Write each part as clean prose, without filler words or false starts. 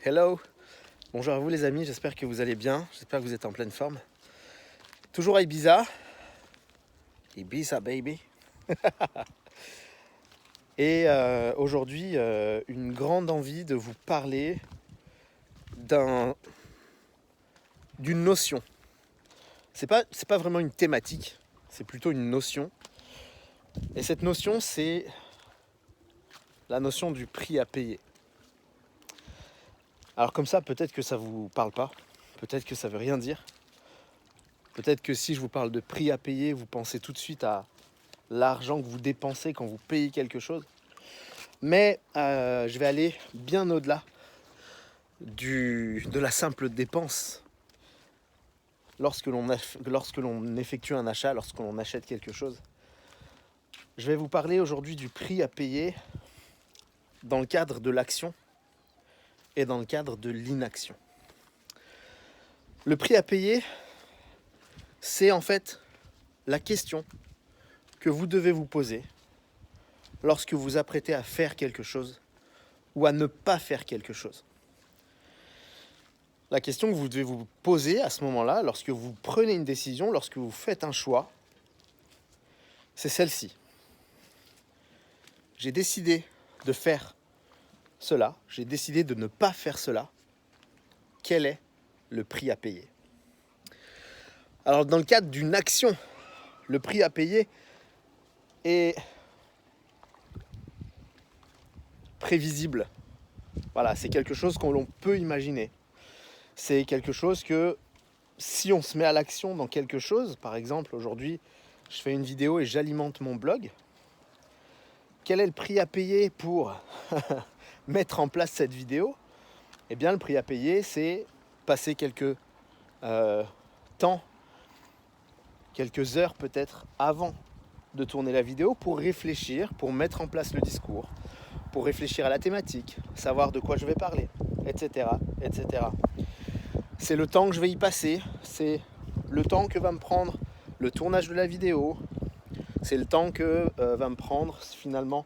Hello, bonjour à vous les amis, j'espère que vous allez bien, j'espère que vous êtes en pleine forme. Toujours à Ibiza, Ibiza baby. Et aujourd'hui, une grande envie de vous parler d'une notion. C'est pas vraiment une thématique, c'est plutôt une notion. Et cette notion, c'est la notion du prix à payer. Alors comme ça, peut-être que ça vous parle pas, peut-être que ça veut rien dire. Peut-être que si je vous parle de prix à payer, vous pensez tout de suite à l'argent que vous dépensez quand vous payez quelque chose. Mais je vais aller bien au-delà de la simple dépense. Lorsque l'on effectue un achat, lorsque l'on achète quelque chose. Je vais vous parler aujourd'hui du prix à payer dans le cadre de l'action et dans le cadre de l'inaction. Le prix à payer, c'est en fait la question que vous devez vous poser lorsque vous vous apprêtez à faire quelque chose ou à ne pas faire quelque chose. La question que vous devez vous poser à ce moment-là, lorsque vous prenez une décision, lorsque vous faites un choix, c'est celle-ci. J'ai décidé de faire cela, j'ai décidé de ne pas faire cela. Quel est le prix à payer ? Alors dans le cadre d'une action, le prix à payer est prévisible. Voilà, c'est quelque chose qu'on peut imaginer. C'est quelque chose que si on se met à l'action dans quelque chose, par exemple aujourd'hui je fais une vidéo et j'alimente mon blog, quel est le prix à payer pour mettre en place cette vidéo ? Eh bien le prix à payer, c'est passer quelques temps, quelques heures peut-être avant de tourner la vidéo pour réfléchir, pour mettre en place le discours, pour réfléchir à la thématique, savoir de quoi je vais parler, etc., etc. C'est le temps que je vais y passer, c'est le temps que va me prendre le tournage de la vidéo, c'est le temps que va me prendre finalement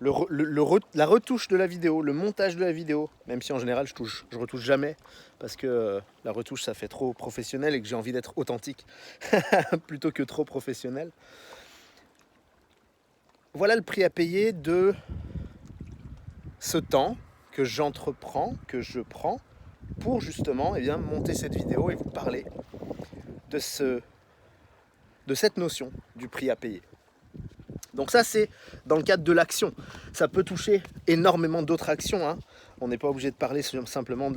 la retouche de la vidéo, le montage de la vidéo, même si en général je retouche jamais parce que la retouche ça fait trop professionnel et que j'ai envie d'être authentique plutôt que trop professionnel. Voilà le prix à payer de ce temps que j'entreprends, que je prends pour justement monter cette vidéo et vous parler de cette notion du prix à payer. Donc ça c'est dans le cadre de l'action. Ça peut toucher énormément d'autres actions, hein. On n'est pas obligé de parler simplement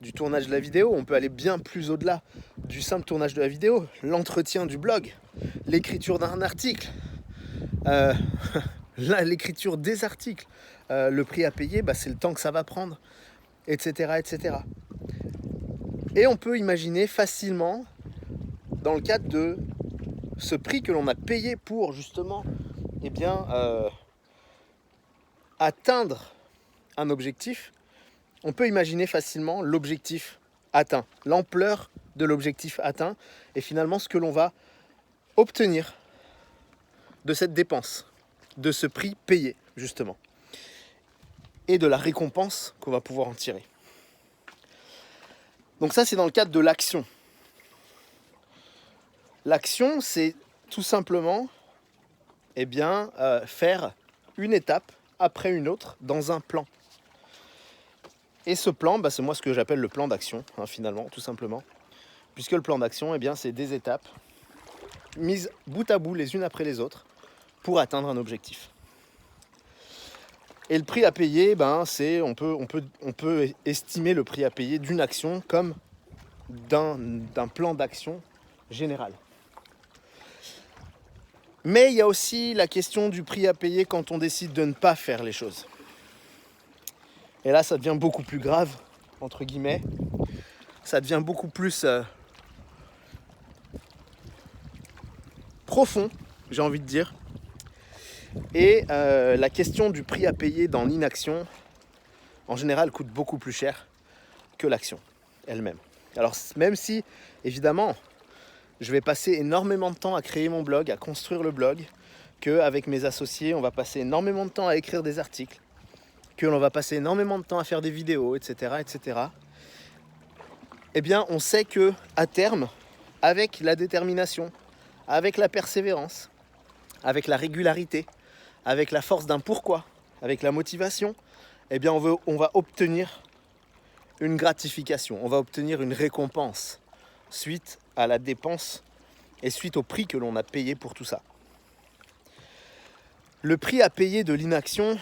du tournage de la vidéo, on peut aller bien plus au-delà du simple tournage de la vidéo, l'entretien du blog, l'écriture d'un article, l'écriture des articles, le prix à payer, c'est le temps que ça va prendre, etc., etc. Et on peut imaginer facilement, dans le cadre de ce prix que l'on a payé pour justement atteindre un objectif, on peut imaginer facilement l'objectif atteint, l'ampleur de l'objectif atteint et finalement ce que l'on va obtenir de cette dépense, de ce prix payé justement et de la récompense qu'on va pouvoir en tirer. Donc ça c'est dans le cadre de l'action. L'action c'est tout simplement faire une étape après une autre dans un plan. Et ce plan, c'est moi ce que j'appelle le plan d'action, finalement, tout simplement. Puisque le plan d'action, c'est des étapes mises bout à bout les unes après les autres pour atteindre un objectif. Et le prix à payer, on peut estimer le prix à payer d'une action comme d'un plan d'action général. Mais il y a aussi la question du prix à payer quand on décide de ne pas faire les choses. Et là, ça devient beaucoup plus grave, entre guillemets. Ça devient beaucoup plus profond, j'ai envie de dire. Et la question du prix à payer dans l'inaction, en général, coûte beaucoup plus cher que l'action elle-même. Alors, même si, évidemment, je vais passer énormément de temps à créer mon blog, à construire le blog, qu'avec mes associés, on va passer énormément de temps à écrire des articles, que l'on va passer énormément de temps à faire des vidéos, etc., etc., eh bien, on sait que à terme, avec la détermination, avec la persévérance, avec la régularité, avec la force d'un pourquoi, avec la motivation, eh bien, on va obtenir une gratification, on va obtenir une récompense suite à la dépense et suite au prix que l'on a payé pour tout ça. Le prix à payer de l'inaction,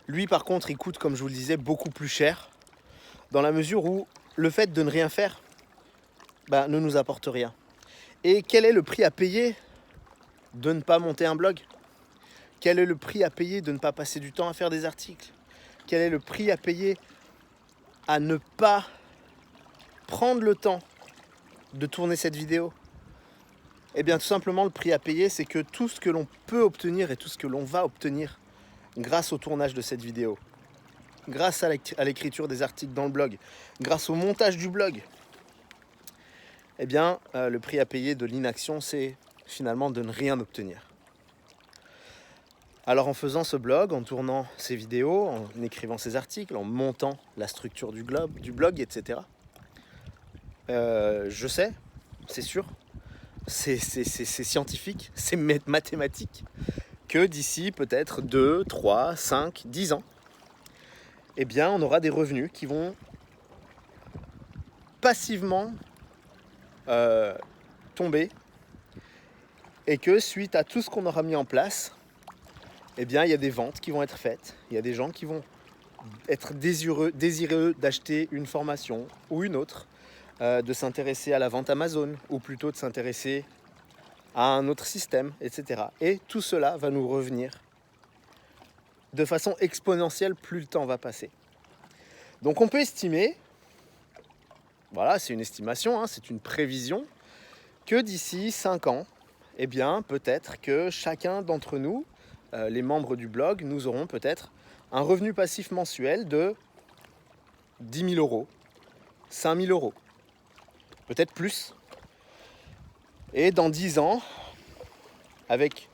lui par contre, il coûte, comme je vous le disais, beaucoup plus cher, dans la mesure où le fait de ne rien faire ne nous apporte rien. Et quel est le prix à payer de ne pas monter un blog? Quel est le prix à payer de ne pas passer du temps à faire des articles? Quel est le prix à payer à ne pas prendre le temps de tourner cette vidéo? Eh bien tout simplement le prix à payer, c'est que tout ce que l'on peut obtenir et tout ce que l'on va obtenir grâce au tournage de cette vidéo, grâce à l'écriture des articles dans le blog, grâce au montage du blog, eh bien le prix à payer de l'inaction, c'est finalement de ne rien obtenir. Alors en faisant ce blog, en tournant ces vidéos, en écrivant ces articles, en montant la structure du blog, etc., je sais, c'est sûr, c'est scientifique, c'est mathématique, que d'ici peut-être 2, 3, 5, 10 ans, eh bien on aura des revenus qui vont passivement tomber, et que suite à tout ce qu'on aura mis en place, eh bien il y a des ventes qui vont être faites, il y a des gens qui vont être désireux d'acheter une formation ou une autre, de s'intéresser à la vente Amazon, ou plutôt de s'intéresser à un autre système, etc. Et tout cela va nous revenir de façon exponentielle plus le temps va passer. Donc on peut estimer, voilà, c'est une estimation, hein, c'est une prévision, que d'ici 5 ans, eh bien peut-être que chacun d'entre nous, les membres du blog, nous aurons peut-être un revenu passif mensuel de 10 000 euros, 5 000 euros, peut-être plus. Et dans 10 ans, avec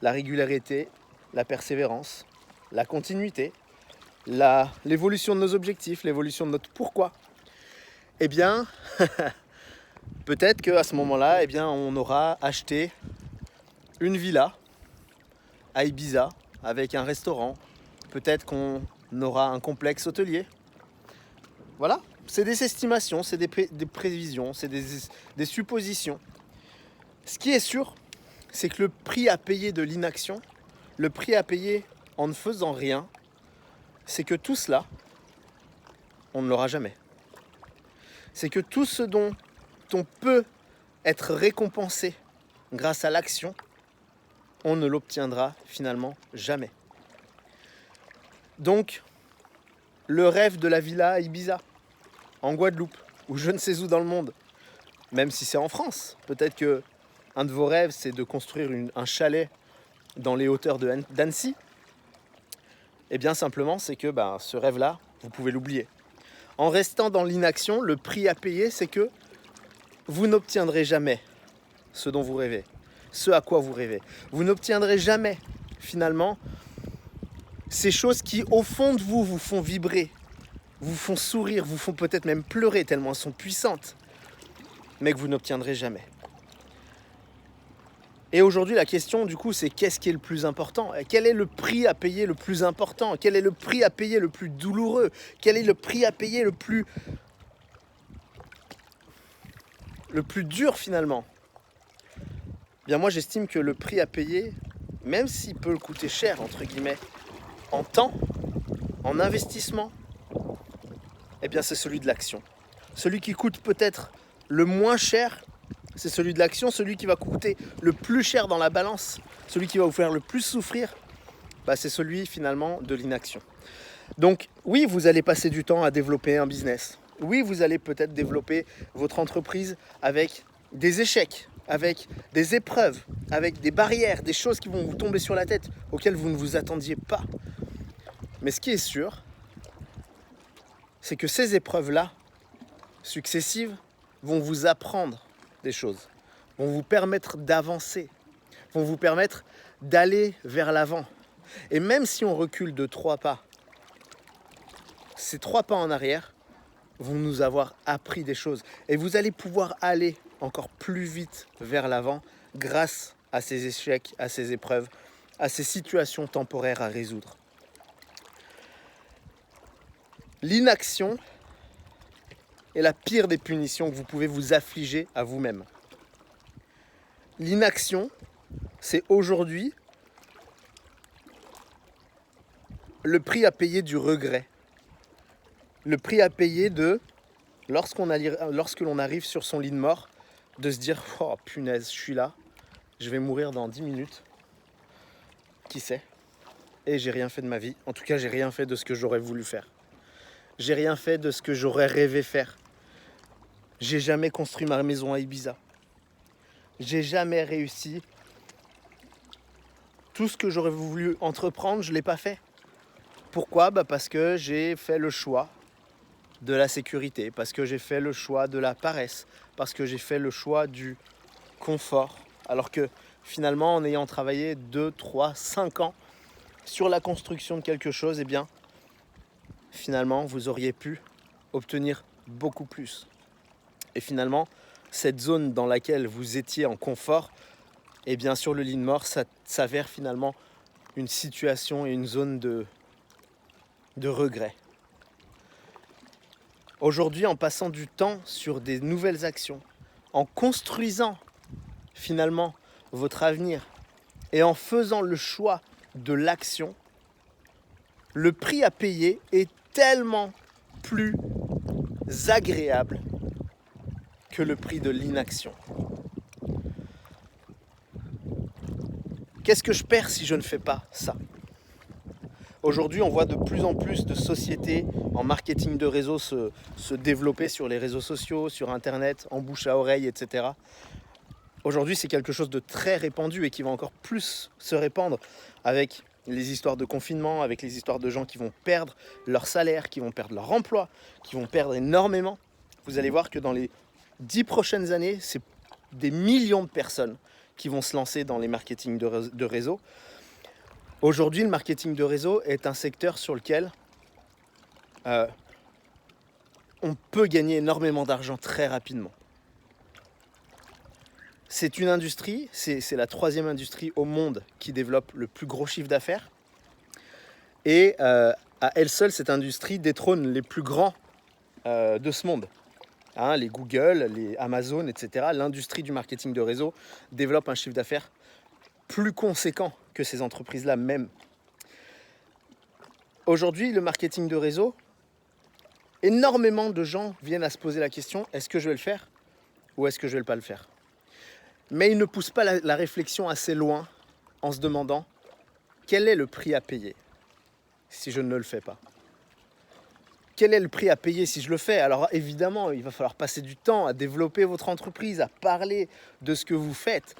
la régularité, la persévérance, la continuité, l'évolution de nos objectifs, l'évolution de notre pourquoi, eh bien, peut-être qu'à ce moment-là, eh bien, on aura acheté une villa à Ibiza avec un restaurant. Peut-être qu'on aura un complexe hôtelier. Voilà, c'est des estimations, c'est des prévisions, c'est des suppositions. Ce qui est sûr, c'est que le prix à payer de l'inaction, le prix à payer en ne faisant rien, c'est que tout cela, on ne l'aura jamais. C'est que tout ce dont on peut être récompensé grâce à l'action, on ne l'obtiendra finalement jamais. Donc, le rêve de la villa à Ibiza, en Guadeloupe, ou je ne sais où dans le monde, même si c'est en France, peut-être que un de vos rêves, c'est de construire un chalet dans les hauteurs d'Annecy, eh bien simplement, c'est que ce rêve-là, vous pouvez l'oublier. En restant dans l'inaction, le prix à payer, c'est que vous n'obtiendrez jamais ce dont vous rêvez, ce à quoi vous rêvez. Vous n'obtiendrez jamais, finalement, ces choses qui, au fond de vous, vous font vibrer, vous font sourire, vous font peut-être même pleurer tellement elles sont puissantes, mais que vous n'obtiendrez jamais. Et aujourd'hui, la question, du coup, c'est qu'est-ce qui est le plus important? Quel est le prix à payer le plus important? Quel est le prix à payer le plus douloureux? Quel est le prix à payer le plus dur, finalement? Bien, moi, j'estime que le prix à payer, même s'il peut coûter cher, entre guillemets, en temps, en investissement, eh bien, c'est celui de l'action. Celui qui coûte peut-être le moins cher, c'est celui de l'action. Celui qui va coûter le plus cher dans la balance, celui qui va vous faire le plus souffrir, c'est celui finalement de l'inaction. Donc oui, vous allez passer du temps à développer un business. Oui, vous allez peut-être développer votre entreprise avec des échecs, avec des épreuves, avec des barrières, des choses qui vont vous tomber sur la tête, auxquelles vous ne vous attendiez pas. Mais ce qui est sûr, c'est que ces épreuves-là, successives, vont vous apprendre des choses, vont vous permettre d'avancer, vont vous permettre d'aller vers l'avant. Et même si on recule de 3 pas, ces 3 pas en arrière vont nous avoir appris des choses. Et vous allez pouvoir aller encore plus vite vers l'avant grâce à ces échecs, à ces épreuves, à ces situations temporaires à résoudre. L'inaction est la pire des punitions que vous pouvez vous affliger à vous-même. L'inaction, c'est aujourd'hui le prix à payer du regret. Le prix à payer de, lorsque l'on arrive sur son lit de mort, de se dire « Oh punaise, je suis là, je vais mourir dans 10 minutes. Qui sait ? Et j'ai rien fait de ma vie. En tout cas, j'ai rien fait de ce que j'aurais voulu faire. J'ai rien fait de ce que j'aurais rêvé faire. J'ai jamais construit ma maison à Ibiza. J'ai jamais réussi. Tout ce que j'aurais voulu entreprendre, je ne l'ai pas fait. Pourquoi ? Parce que j'ai fait le choix de la sécurité, parce que j'ai fait le choix de la paresse, parce que j'ai fait le choix du confort. Alors que finalement, en ayant travaillé 2, 3, 5 ans sur la construction de quelque chose, eh bien, finalement, vous auriez pu obtenir beaucoup plus. Et finalement, cette zone dans laquelle vous étiez en confort, eh bien, sur le lit de mort, ça s'avère finalement une situation et une zone de regret. Aujourd'hui, en passant du temps sur des nouvelles actions, en construisant finalement votre avenir et en faisant le choix de l'action, le prix à payer est tellement plus agréable que le prix de l'inaction. Qu'est-ce que je perds si je ne fais pas ça ? Aujourd'hui, on voit de plus en plus de sociétés en marketing de réseau se développer sur les réseaux sociaux, sur Internet, en bouche à oreille, etc. Aujourd'hui, c'est quelque chose de très répandu et qui va encore plus se répandre avec les histoires de confinement, avec les histoires de gens qui vont perdre leur salaire, qui vont perdre leur emploi, qui vont perdre énormément. Vous allez voir que dans les 10 prochaines années, c'est des millions de personnes qui vont se lancer dans les marketing de réseau. Aujourd'hui, le marketing de réseau est un secteur sur lequel on peut gagner énormément d'argent très rapidement. C'est une industrie, c'est la 3e industrie au monde qui développe le plus gros chiffre d'affaires. Et à elle seule, cette industrie détrône les plus grands de ce monde. Hein, les Google, les Amazon, etc. L'industrie du marketing de réseau développe un chiffre d'affaires plus conséquent que ces entreprises-là même. Aujourd'hui, le marketing de réseau, énormément de gens viennent à se poser la question, est-ce que je vais le faire ou est-ce que je ne vais pas le faire ? Mais ils ne poussent pas la réflexion assez loin en se demandant quel est le prix à payer si je ne le fais pas ? Quel est le prix à payer si je le fais ? Alors évidemment, il va falloir passer du temps à développer votre entreprise, à parler de ce que vous faites.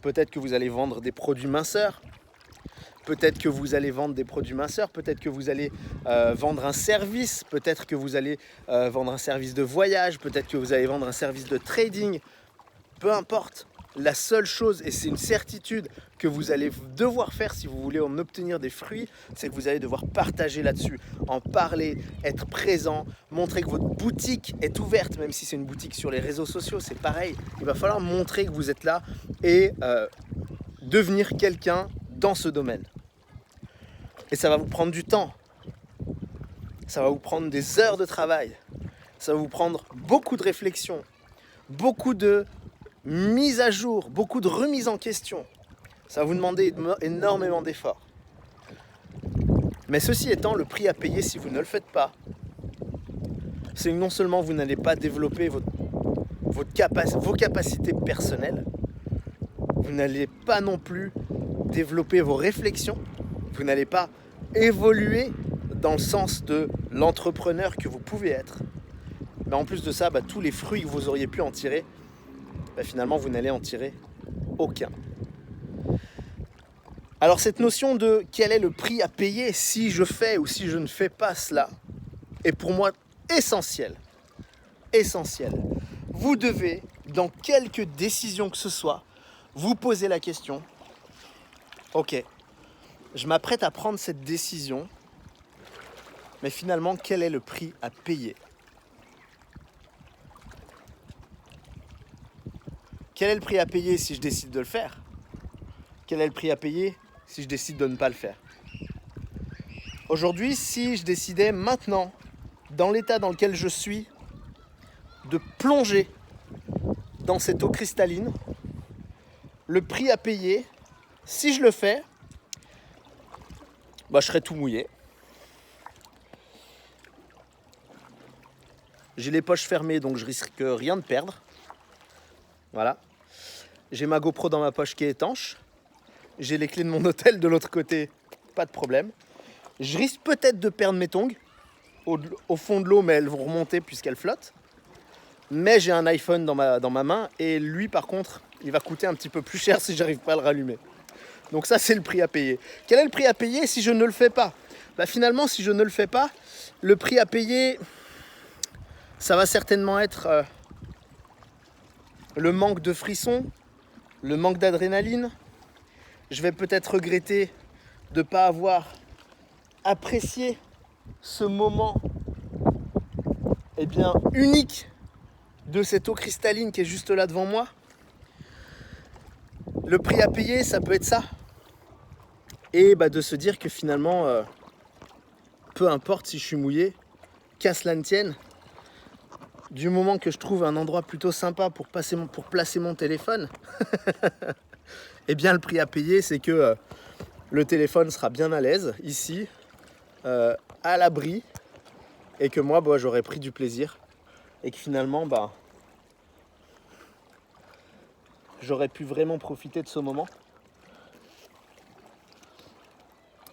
Peut-être que vous allez vendre des produits minceurs. Peut-être que vous allez vendre des produits minceurs. Peut-être que vous allez vendre un service. Peut-être que vous allez vendre un service de voyage. Peut-être que vous allez vendre un service de trading. Peu importe. La seule chose, et c'est une certitude que vous allez devoir faire si vous voulez en obtenir des fruits, c'est que vous allez devoir partager là-dessus, en parler, être présent, montrer que votre boutique est ouverte, même si c'est une boutique sur les réseaux sociaux, c'est pareil. Il va falloir montrer que vous êtes là et devenir quelqu'un dans ce domaine. Et ça va vous prendre du temps, ça va vous prendre des heures de travail, ça va vous prendre beaucoup de réflexion, beaucoup de mise à jour, beaucoup de remise en question. Ça va vous demander énormément d'efforts. Mais ceci étant, le prix à payer si vous ne le faites pas, c'est que non seulement vous n'allez pas développer vos capacités personnelles, vous n'allez pas non plus développer vos réflexions, vous n'allez pas évoluer dans le sens de l'entrepreneur que vous pouvez être. Mais en plus de ça, tous les fruits que vous auriez pu en tirer, finalement, vous n'allez en tirer aucun. Alors cette notion de quel est le prix à payer si je fais ou si je ne fais pas cela est pour moi essentielle. Essentielle. Vous devez, dans quelque décision que ce soit, vous poser la question, ok, je m'apprête à prendre cette décision, mais finalement, quel est le prix à payer? Quel est le prix à payer si je décide de le faire? Quel est le prix à payer si je décide de ne pas le faire? Aujourd'hui, si je décidais maintenant, dans l'état dans lequel je suis, de plonger dans cette eau cristalline, le prix à payer, si je le fais, je serai tout mouillé. J'ai les poches fermées, donc je risque rien de perdre. Voilà. J'ai ma GoPro dans ma poche qui est étanche. J'ai les clés de mon hôtel de l'autre côté, pas de problème. Je risque peut-être de perdre mes tongs au fond de l'eau, mais elles vont remonter puisqu'elles flottent. Mais j'ai un iPhone dans ma main et lui, par contre, il va coûter un petit peu plus cher si j'arrive pas à le rallumer. Donc ça, c'est le prix à payer. Quel est le prix à payer si je ne le fais pas? Finalement, si je ne le fais pas, le prix à payer, ça va certainement être le manque de frissons, le manque d'adrénaline. Je vais peut-être regretter de ne pas avoir apprécié ce moment unique de cette eau cristalline qui est juste là devant moi. Le prix à payer, ça peut être ça. Et de se dire que finalement, peu importe si je suis mouillé, qu'à cela ne tienne, du moment que je trouve un endroit plutôt sympa pour placer mon téléphone, le prix à payer, c'est que le téléphone sera bien à l'aise, ici, à l'abri, et que moi, j'aurai pris du plaisir, et que finalement, j'aurais pu vraiment profiter de ce moment.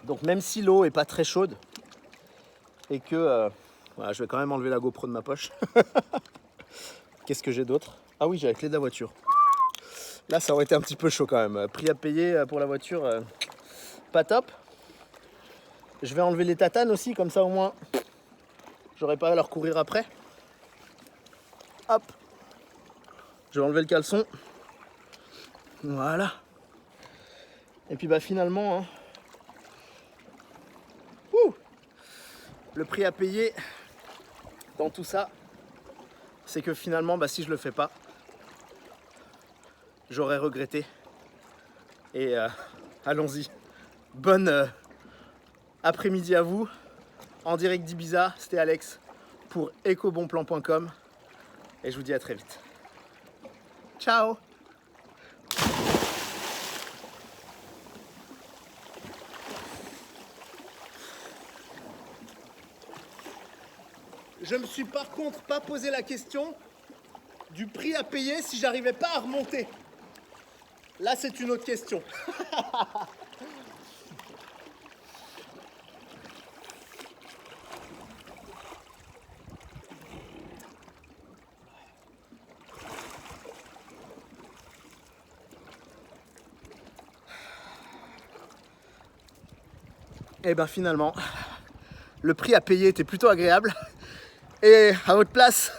Donc même si l'eau est pas très chaude, et que... je vais quand même enlever la GoPro de ma poche. Qu'est-ce que j'ai d'autre? Ah oui, j'ai la clé de la voiture. Là, ça aurait été un petit peu chaud quand même. Prix à payer pour la voiture, pas top. Je vais enlever les tatanes aussi, comme ça au moins, j'aurai pas à leur courir après. Hop. Je vais enlever le caleçon. Voilà. Et puis finalement, le prix à payer dans tout ça, c'est que finalement, si je le fais pas, j'aurais regretté. Et allons-y. Bonne après-midi à vous. En direct d'Ibiza, c'était Alex pour ecobonplan.com. Et je vous dis à très vite. Ciao! Je me suis par contre pas posé la question du prix à payer si j'arrivais pas à remonter. Là, c'est une autre question. Et finalement, le prix à payer était plutôt agréable. Et à votre place,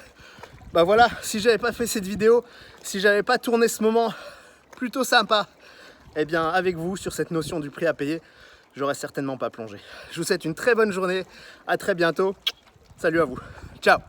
voilà, si j'avais pas fait cette vidéo, si j'avais pas tourné ce moment plutôt sympa, avec vous sur cette notion du prix à payer, j'aurais certainement pas plongé. Je vous souhaite une très bonne journée, à très bientôt, salut à vous, ciao.